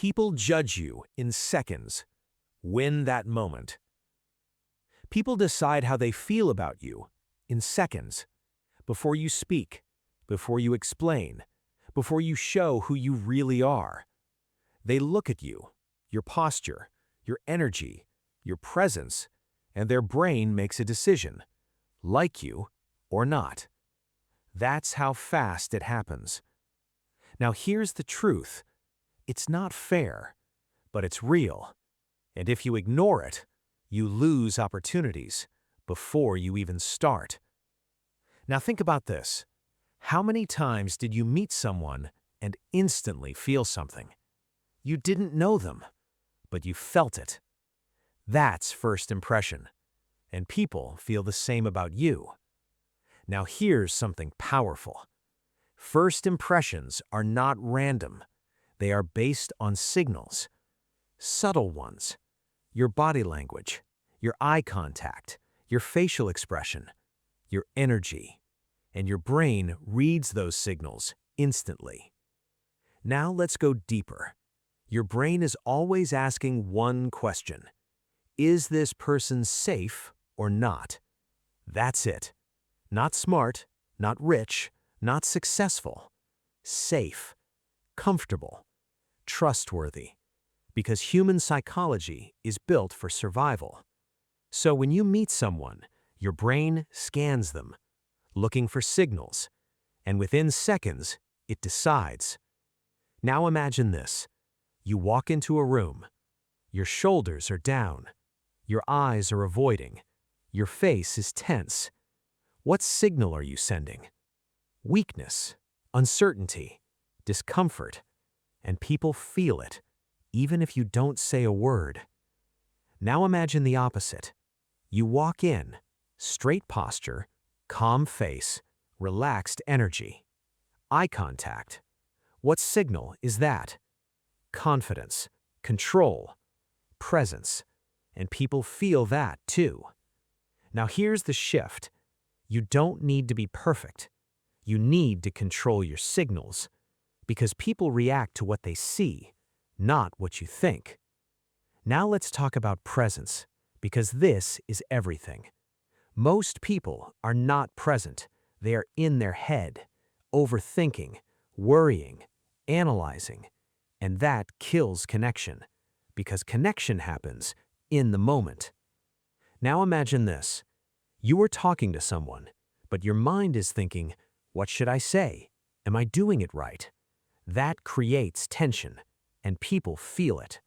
People judge you in seconds. Win that moment. People decide how they feel about you in seconds. Before you speak, before you explain, before you show who you really are. They look at you, your posture, your energy, your presence, and their brain makes a decision, like you or not. That's how fast it happens. Now here's the truth. It's not fair, but it's real. And if you ignore it, you lose opportunities before you even start. Now think about this. How many times did you meet someone and instantly feel something? You didn't know them, but you felt it. That's first impression, and people feel the same about you. Now here's something powerful. First impressions are not random. They are based on signals, subtle ones, your body language, your eye contact, your facial expression, your energy, and your brain reads those signals instantly. Now let's go deeper. Your brain is always asking one question. Is this person safe or not? That's it. Not smart, not rich, not successful. Safe, comfortable, trustworthy. Because human psychology is built for survival. So when you meet someone, your brain scans them, looking for signals, and within seconds, it decides. Now imagine this. You walk into a room. Your shoulders are down. Your eyes are avoiding. Your face is tense. What signal are you sending? Weakness, uncertainty, discomfort, and people feel it, even if you don't say a word. Now imagine the opposite. You walk in, straight posture, calm face, relaxed energy, eye contact. What signal is that? Confidence, control, presence, and people feel that too. Now here's the shift. You don't need to be perfect. You need to control your signals, because people react to what they see, not what you think. Now let's talk about presence, because this is everything. Most people are not present. They are in their head, overthinking, worrying, analyzing, and that kills connection, because connection happens in the moment. Now imagine this. You are talking to someone, but your mind is thinking, what should I say? Am I doing it right? That creates tension, and people feel it.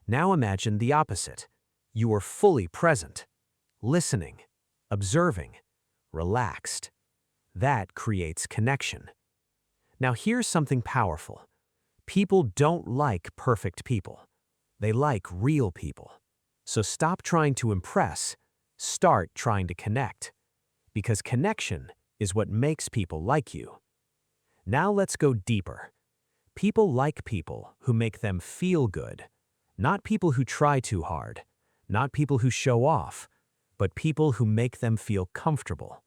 Now imagine the opposite. You are fully present, listening, observing, relaxed. That creates connection. Now here's something powerful. People don't like perfect people. They like real people. So stop trying to impress. Start trying to connect. Because connection is what makes people like you. Now let's go deeper. People like people who make them feel good. Not people who try too hard. Not people who show off. But people who make them feel comfortable.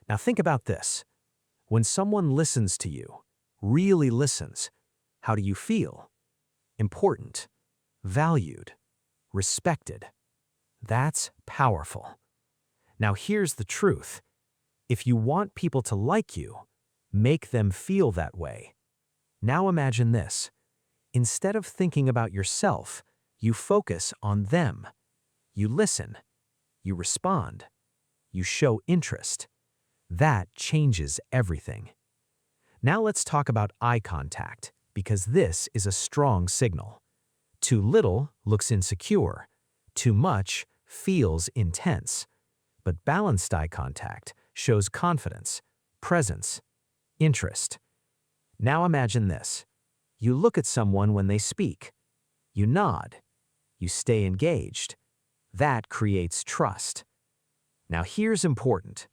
Now think about this. When someone listens to you, really listens, how do you feel? Important, valued, respected. That's powerful. Now here's the truth. If you want people to like you, make them feel that way. Now imagine this. Instead of thinking about yourself, you focus on them. You listen. You respond. You show interest. That changes everything. Now let's talk about eye contact, because this is a strong signal. Too little looks insecure. Too much feels intense. But balanced eye contact shows confidence, presence, interest. Now imagine this. You look at someone when they speak. You nod. You stay engaged. That creates trust. Now here's important.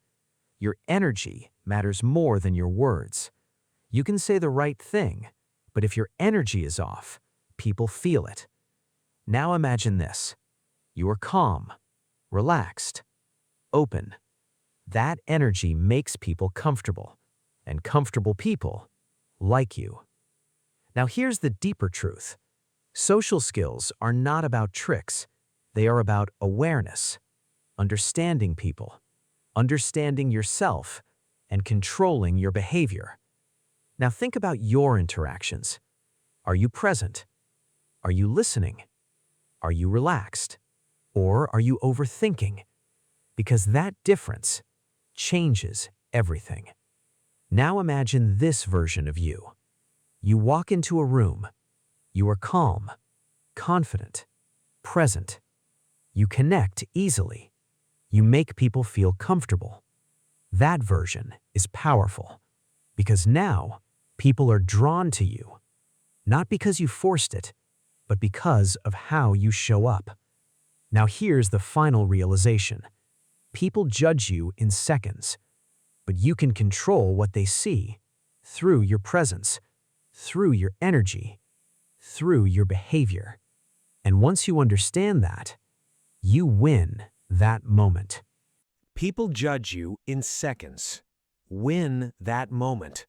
Your energy matters more than your words. You can say the right thing, but if your energy is off, people feel it. Now imagine this. You are calm, relaxed, open. That energy makes people comfortable, and comfortable people like you. Now here's the deeper truth. Social skills are not about tricks. They are about awareness, understanding people, understanding yourself, and controlling your behavior. Now think about your interactions. Are you present? Are you listening? Are you relaxed? Or are you overthinking? Because that difference changes everything. Now imagine this version of you. You walk into a room. You are calm, confident, present. You connect easily. You make people feel comfortable. That version is powerful because now people are drawn to you, not because you forced it, but because of how you show up. Now here's the final realization. People judge you in seconds, but you can control what they see through your presence, through your energy, through your behavior. And once you understand that, you win that moment. People judge you in seconds. Win that moment.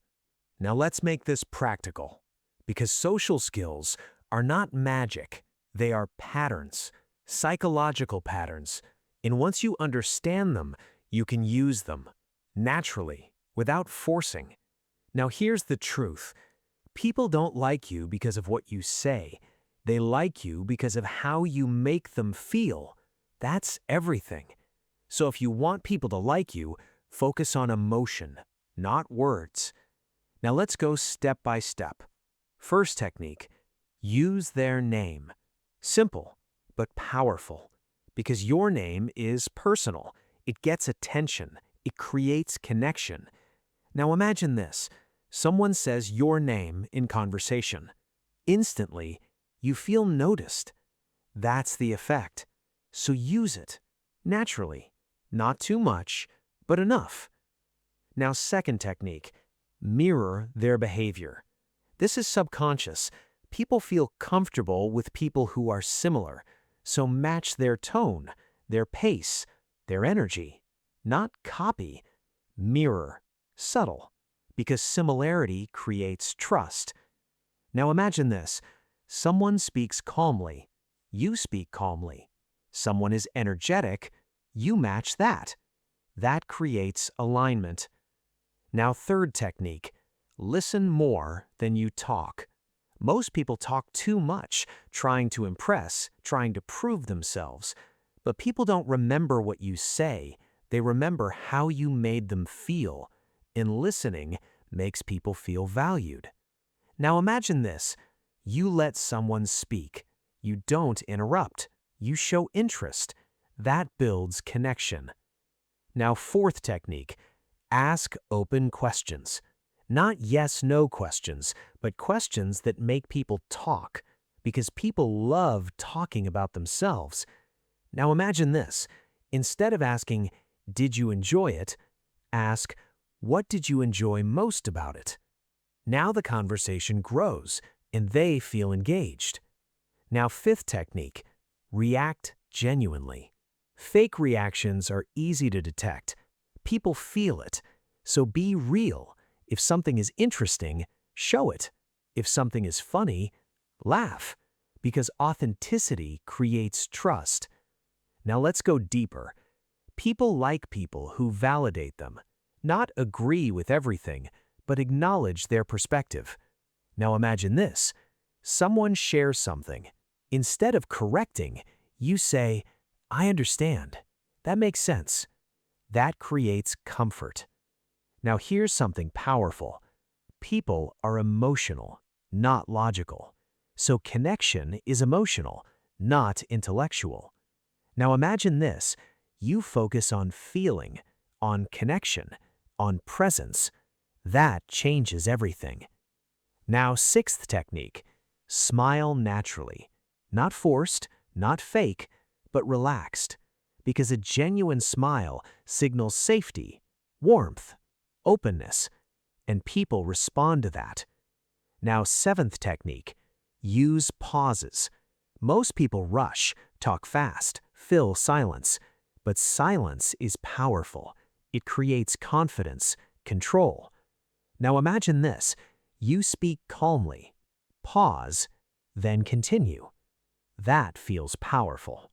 Now let's make this practical, because social skills are not magic. They are patterns, psychological patterns. And once you understand them, you can use them naturally, without forcing. Now here's the truth. People don't like you because of what you say. They like you because of how you make them feel. That's everything. So if you want people to like you, focus on emotion, not words. Now let's go step by step. First technique, use their name. Simple, but powerful. Because your name is personal. It gets attention. It creates connection. Now imagine this. Someone says your name in conversation. Instantly, you feel noticed. That's the effect. So use it, naturally. Not too much, but enough. Now second technique, mirror their behavior. This is subconscious. People feel comfortable with people who are similar, so match their tone, their pace, their energy. Not copy, mirror, subtle, because similarity creates trust. Now imagine this. Someone speaks calmly. You speak calmly. Someone is energetic. You match that. That creates alignment. Now third technique, listen more than you talk. Most people talk too much, trying to impress, trying to prove themselves. But people don't remember what you say. They remember how you made them feel. And listening makes people feel valued. Now imagine this. You let someone speak. You don't interrupt. You show interest. That builds connection. Now fourth technique, ask open questions. Not yes-no questions, but questions that make people talk, because people love talking about themselves. Now imagine this. Instead of asking, did you enjoy it? Ask, what did you enjoy most about it? Now the conversation grows, and they feel engaged. Now fifth technique, react genuinely. Fake reactions are easy to detect. People feel it. So be real. If something is interesting, show it. If something is funny, laugh. Because authenticity creates trust. Now let's go deeper. People like people who validate them. Not agree with everything, but acknowledge their perspective. Now imagine this. Someone shares something. Instead of correcting, you say, I understand. That makes sense. That creates comfort. Now here's something powerful. People are emotional, not logical. So connection is emotional, not intellectual. Now imagine this. You focus on feeling, on connection, on presence. That changes everything. Now sixth technique, smile naturally. Not forced, not fake, but relaxed. Because a genuine smile signals safety, warmth, openness, and people respond to that. Now seventh technique, use pauses. Most people rush, talk fast, fill silence. But silence is powerful. It creates confidence, control. Now imagine this. You speak calmly. Pause. then continue. That feels powerful.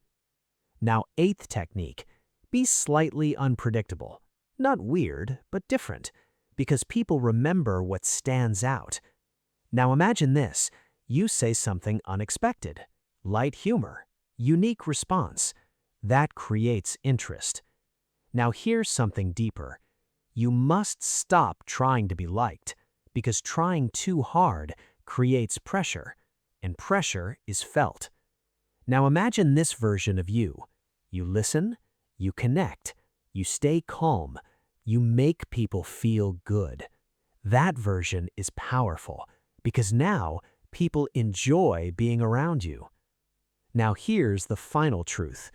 Now, eighth technique, be slightly unpredictable. Not weird, but different, because people remember what stands out. Now imagine this, you say something unexpected, light humor, unique response. That creates interest. Now here's something deeper. You must stop trying to be liked, because trying too hard creates pressure, and pressure is felt. Now imagine this version of you. You listen, you connect, you stay calm, you make people feel good. That version is powerful, because now people enjoy being around you. Now here's the final truth.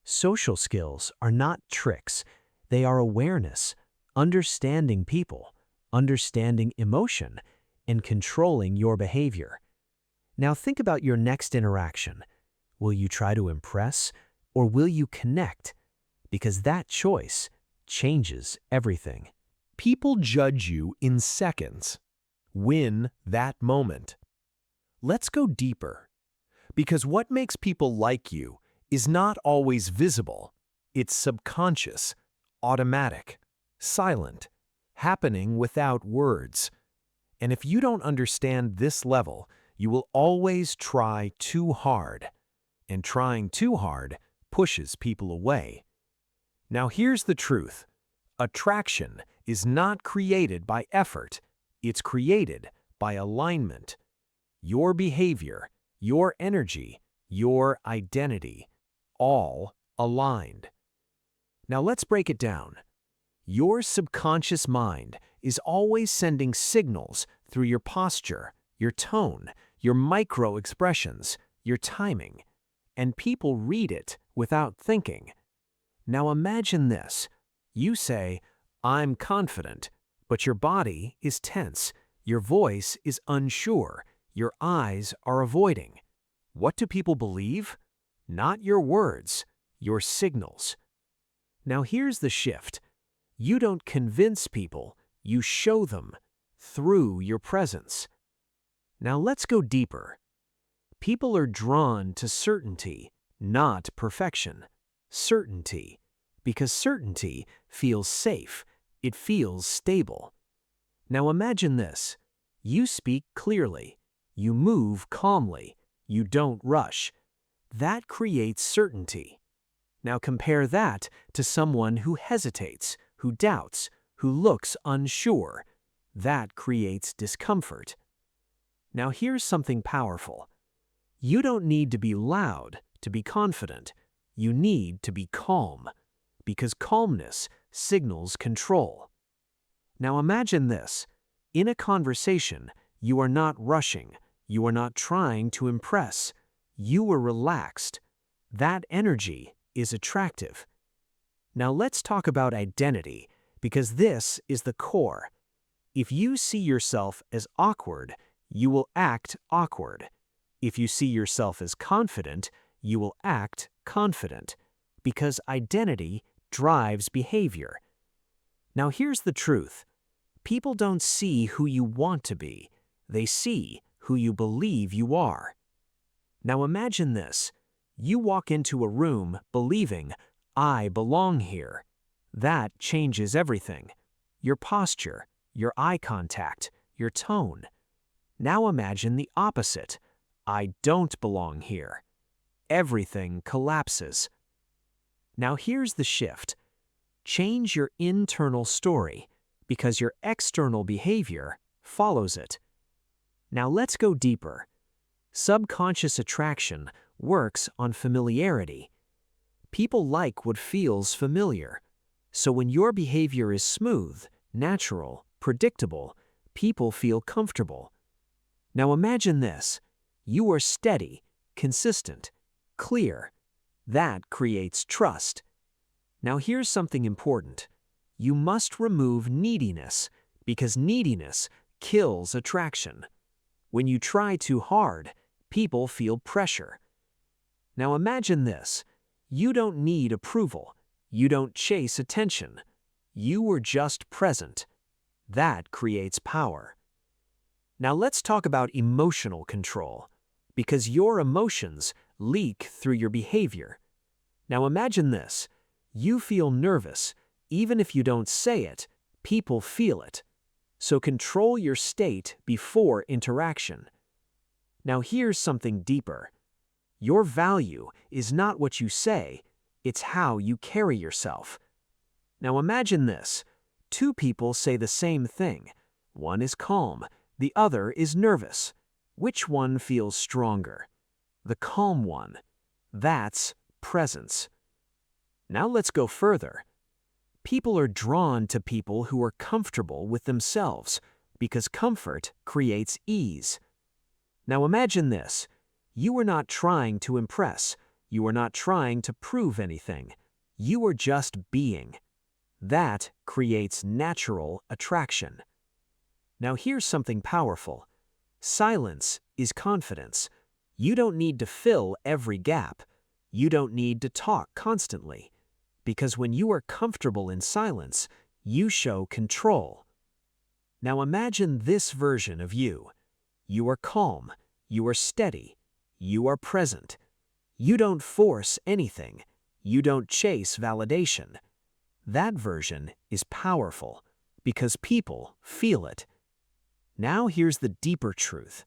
Social skills are not tricks. They are awareness, understanding people, understanding emotion, and controlling your behavior. Now think about your next interaction. Will you try to impress, or will you connect? Because that choice changes everything. People judge you in seconds. Win that moment. Let's go deeper. Because what makes people like you is not always visible. It's subconscious, automatic, silent, happening without words. And if you don't understand this level, you will always try too hard. And trying too hard pushes people away. Now here's the truth. Attraction is not created by effort. It's created by alignment. Your behavior, your energy, your identity, all aligned. Now let's break it down. Your subconscious mind is always sending signals through your posture, your tone, your micro-expressions, your timing, and people read it without thinking. Now imagine this. You say, "I'm confident," but your body is tense, your voice is unsure, your eyes are avoiding. What do people believe? Not your words, your signals. Now here's the shift. You don't convince people, you show them through your presence. Now let's go deeper. People are drawn to certainty, not perfection. Certainty, because certainty feels safe, it feels stable. Now imagine this. You speak clearly, you move calmly, you don't rush. That creates certainty. Now compare that to someone who hesitates, who doubts, who looks unsure. That creates discomfort. Now here's something powerful. You don't need to be loud to be confident. You need to be calm, because calmness signals control. Now imagine this. In a conversation, you are not rushing. You are not trying to impress. You are relaxed. That energy is attractive. Now let's talk about identity, because this is the core. If you see yourself as awkward, you will act awkward. If you see yourself as confident, you will act confident, because identity drives behavior. Now here's the truth. People don't see who you want to be. They see who you believe you are. Now imagine this. You walk into a room believing, "I belong here." That changes everything. Your posture, your eye contact, your tone. Now imagine the opposite. "I don't belong here." Everything collapses. Now here's the shift. Change your internal story, because your external behavior follows it. Now let's go deeper. Subconscious attraction works on familiarity. People like what feels familiar. So when your behavior is smooth, natural, predictable, people feel comfortable. Now imagine this. You are steady, consistent, clear. That creates trust. Now here's something important. You must remove neediness, because neediness kills attraction. When you try too hard, people feel pressure. Now imagine this. You don't need approval. You don't chase attention. You are just present. That creates power. Now let's talk about emotional control, because your emotions leak through your behavior. Now imagine this. You feel nervous. Even if you don't say it, people feel it. So control your state before interaction. Now here's something deeper. Your value is not what you say, it's how you carry yourself. Now imagine this. Two people say the same thing. One is calm, the other is nervous. Which one feels stronger? The calm one. That's presence. Now let's go further. People are drawn to people who are comfortable with themselves because comfort creates ease. Now imagine this. You are not trying to impress. You are not trying to prove anything. You are just being. That creates natural attraction. Now here's something powerful. Silence is confidence. You don't need to fill every gap. You don't need to talk constantly. Because when you are comfortable in silence, you show control. Now imagine this version of you. You are calm. You are steady. You are present. You don't force anything. You don't chase validation. That version is powerful because people feel it. Now here's the deeper truth.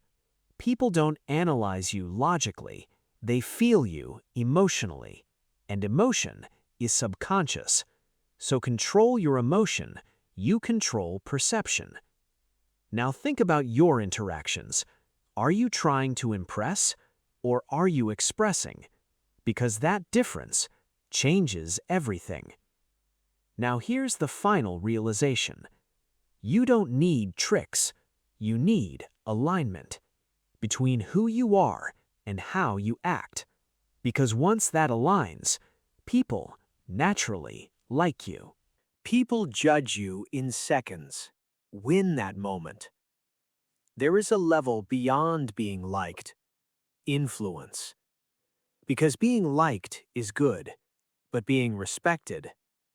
People don't analyze you logically. They feel you emotionally. And emotion is subconscious. So control your emotion. You control perception. Now think about your interactions. Are you trying to impress or are you expressing? Because that difference changes everything. Now here's the final realization. You don't need tricks. You need alignment between who you are and how you act. Because once that aligns, people naturally like you. People judge you in seconds. Win that moment. There is a level beyond being liked. Influence. Because being liked is good, but being respected,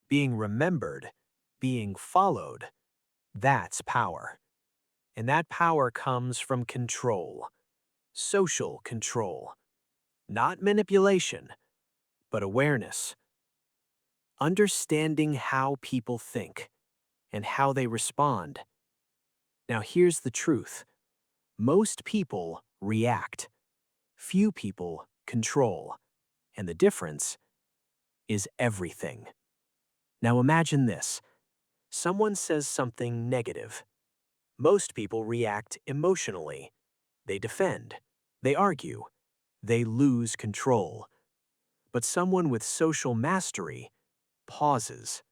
being remembered, being followed, that's power. And that power comes from control. Social control. Not manipulation, but awareness. Understanding how people think and how they respond. Now here's the truth. Most people react. Few people control. And the difference is everything. Now imagine this. Someone says something negative. Most people react emotionally. They defend. They argue. They lose control. But someone with social mastery pauses,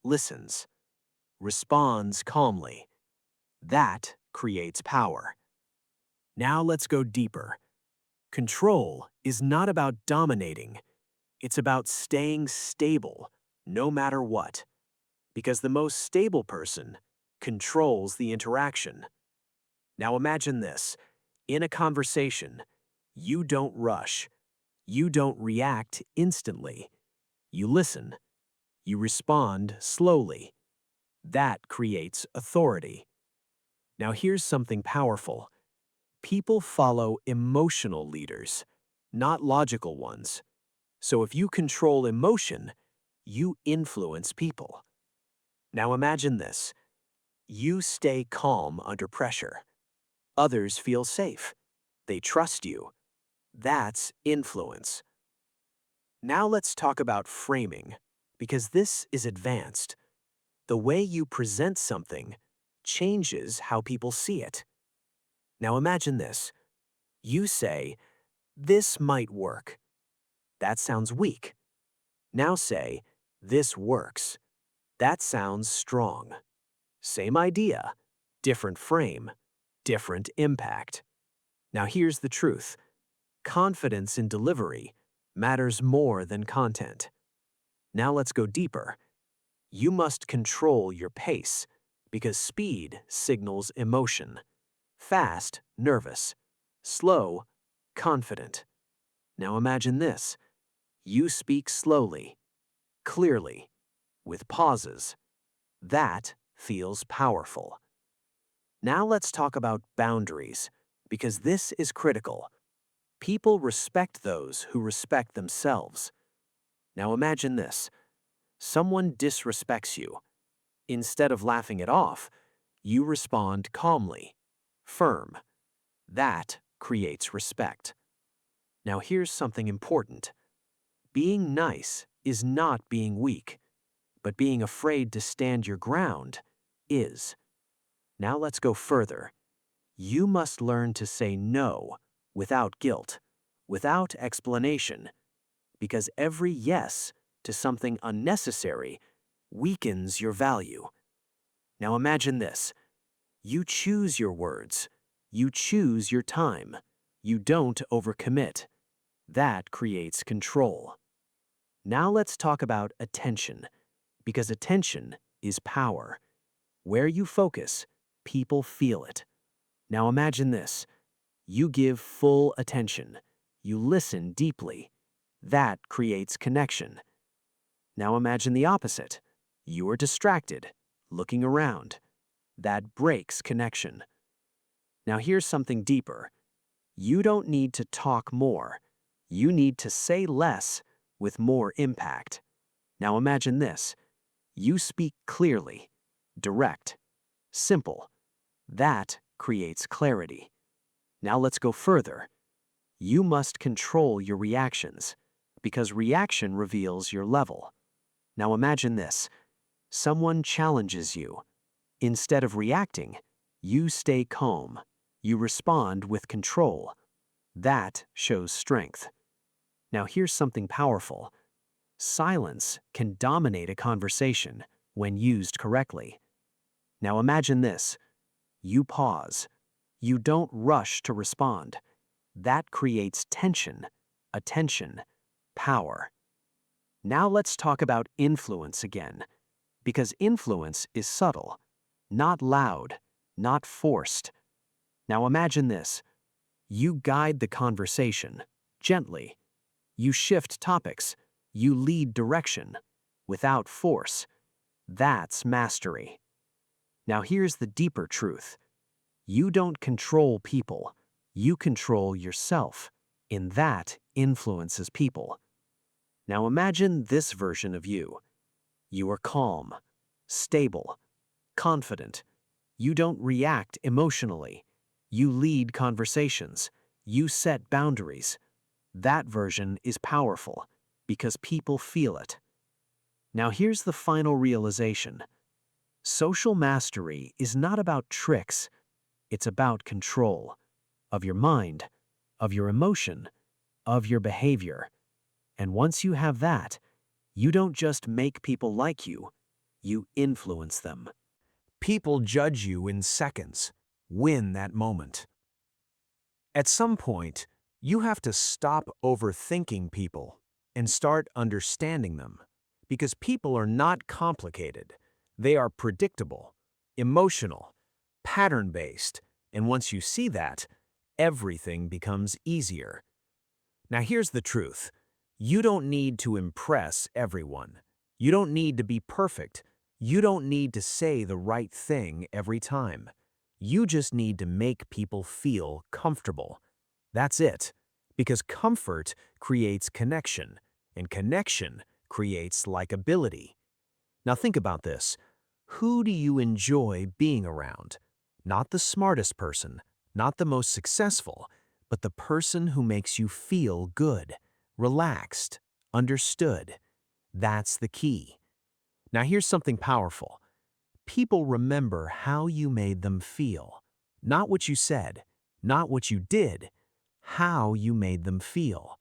listens, responds calmly. That creates power. Now let's go deeper. Control is not about dominating. It's about staying stable, no matter what. Because the most stable person controls the interaction. Now imagine this. In a conversation, you don't rush. You don't react instantly. You listen. You respond slowly. That creates authority. Now here's something powerful. People follow emotional leaders, not logical ones. So if you control emotion, you influence people. Now imagine this. You stay calm under pressure. Others feel safe. They trust you. That's influence. Now let's talk about framing, because this is advanced. The way you present something changes how people see it. Now imagine this. You say, "This might work." That sounds weak. Now say, "This works." That sounds strong. Same idea, different frame, different impact. Now here's the truth. Confidence in delivery matters more than content. Now let's go deeper. You must control your pace because speed signals emotion. Fast, nervous. Slow, confident. Now imagine this. You speak slowly, clearly, with pauses. That feels powerful. Now let's talk about boundaries, because this is critical. People respect those who respect themselves. Now imagine this. Someone disrespects you. Instead of laughing it off, you respond calmly, firm. That creates respect. Now here's something important. Being nice is not being weak, but being afraid to stand your ground is. Now let's go further. You must learn to say no without guilt, without explanation, because every yes to something unnecessary weakens your value. Now imagine this. You choose your words. You choose your time. You don't overcommit. That creates control. Now let's talk about attention, because attention is power. Where you focus, people feel it. Now imagine this. You give full attention. You listen deeply. That creates connection. Now imagine the opposite. You are distracted, looking around. That breaks connection. Now here's something deeper. You don't need to talk more. You need to say less with more impact. Now imagine this. You speak clearly, direct, simple. That creates clarity. Now let's go further. You must control your reactions, because reaction reveals your level. Now imagine this. Someone challenges you. Instead of reacting, you stay calm. You respond with control. That shows strength. Now here's something powerful. Silence can dominate a conversation when used correctly. Now imagine this. You pause. You don't rush to respond. That creates tension, attention, power. Now let's talk about influence again, because influence is subtle, not loud, not forced. Now imagine this. You guide the conversation, gently. You shift topics. You lead direction, without force. That's mastery. Now here's the deeper truth. You don't control people. You control yourself. And that influences people. Now imagine this version of you. You are calm, stable, confident. You don't react emotionally. You lead conversations. You set boundaries. That version is powerful because people feel it. Now here's the final realization. Social mastery is not about tricks. It's about control of your mind, of your emotion, of your behavior. And once you have that, you don't just make people like you influence them. People judge you in seconds. Win that moment. At some point, you have to stop overthinking people and start understanding them, because people are not complicated. They are predictable, emotional, pattern-based, and once you see that, everything becomes easier. Now here's the truth. You don't need to impress everyone. You don't need to be perfect. You don't need to say the right thing every time. You just need to make people feel comfortable. That's it. Because comfort creates connection, and connection creates likability. Now think about this. Who do you enjoy being around? Not the smartest person, not the most successful, but the person who makes you feel good, relaxed, understood. That's the key. Now here's something powerful. People remember how you made them feel. Not what you said, not what you did, how you made them feel.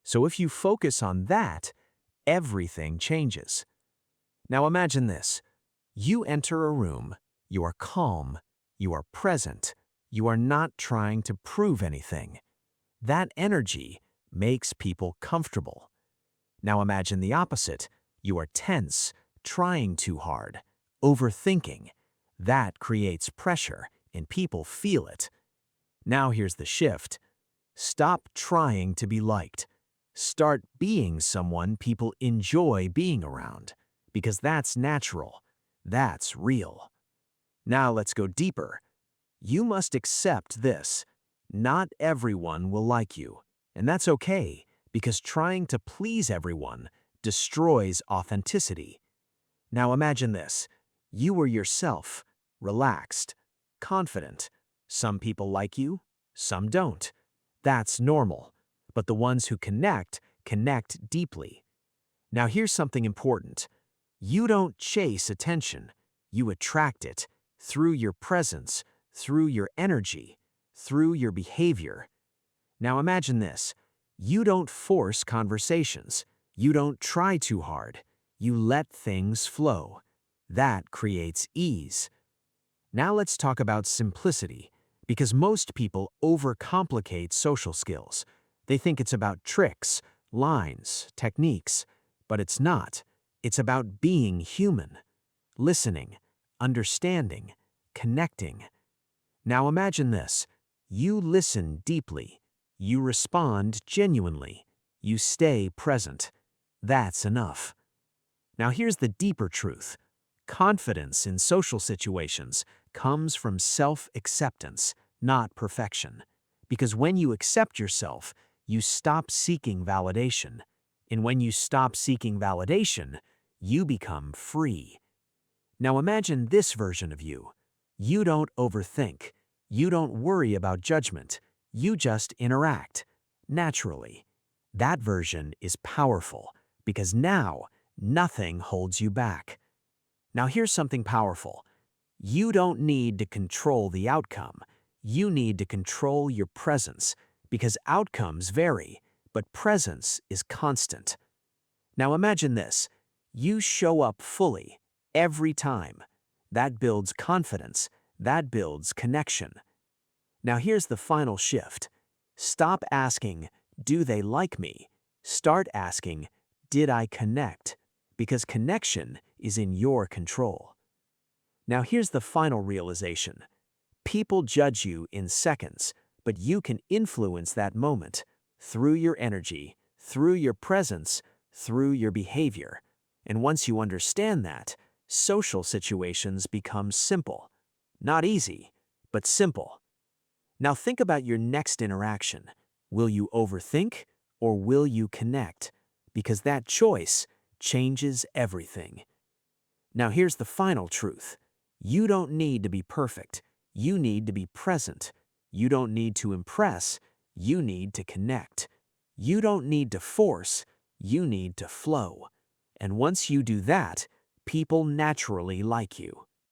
So if you focus on that, everything changes. Now imagine this. You enter a room, you are calm, you are present, you are not trying to prove anything. That energy makes people comfortable. Now imagine the opposite. You are tense, trying too hard, overthinking. That creates pressure, and people feel it. Now here's the shift. Stop trying to be liked. Start being someone people enjoy being around, because that's natural. That's real. Now let's go deeper. You must accept this. Not everyone will like you. And that's okay, because trying to please everyone destroys authenticity. Now imagine this. You are yourself, relaxed, confident. Some people like you, some don't. That's normal. But the ones who connect, connect deeply. Now here's something important. You don't chase attention. You attract it through your presence, through your energy, through your behavior. Now imagine this. You don't force conversations. You don't try too hard. You let things flow. That creates ease. Now let's talk about simplicity, because most people overcomplicate social skills. They think it's about tricks, lines, techniques, but it's not. It's about being human, listening, understanding, connecting. Now imagine this. You listen deeply. You respond genuinely. You stay present. That's enough. Now here's the deeper truth. Confidence in social situations comes from self-acceptance, not perfection. Because when you accept yourself, you stop seeking validation. And when you stop seeking validation, you become free. Now imagine this version of you. You don't overthink. You don't worry about judgment. You just interact, naturally. That version is powerful, because now nothing holds you back. Now here's something powerful. You don't need to control the outcome. You need to control your presence, because outcomes vary, but presence is constant. Now imagine this. You show up fully, every time. That builds confidence. That builds connection. Now here's the final shift. Stop asking, do they like me? Start asking, did I connect? Because connection is in your control. Now here's the final realization. People judge you in seconds, but you can influence that moment through your energy, through your presence, through your behavior. And once you understand that, social situations become simple. Not easy, but simple. Now think about your next interaction. Will you overthink or will you connect? Because that choice changes everything. Now here's the final truth. You don't need to be perfect. You need to be present. You don't need to impress. You need to connect. You don't need to force. You need to flow. And once you do that, people naturally like you.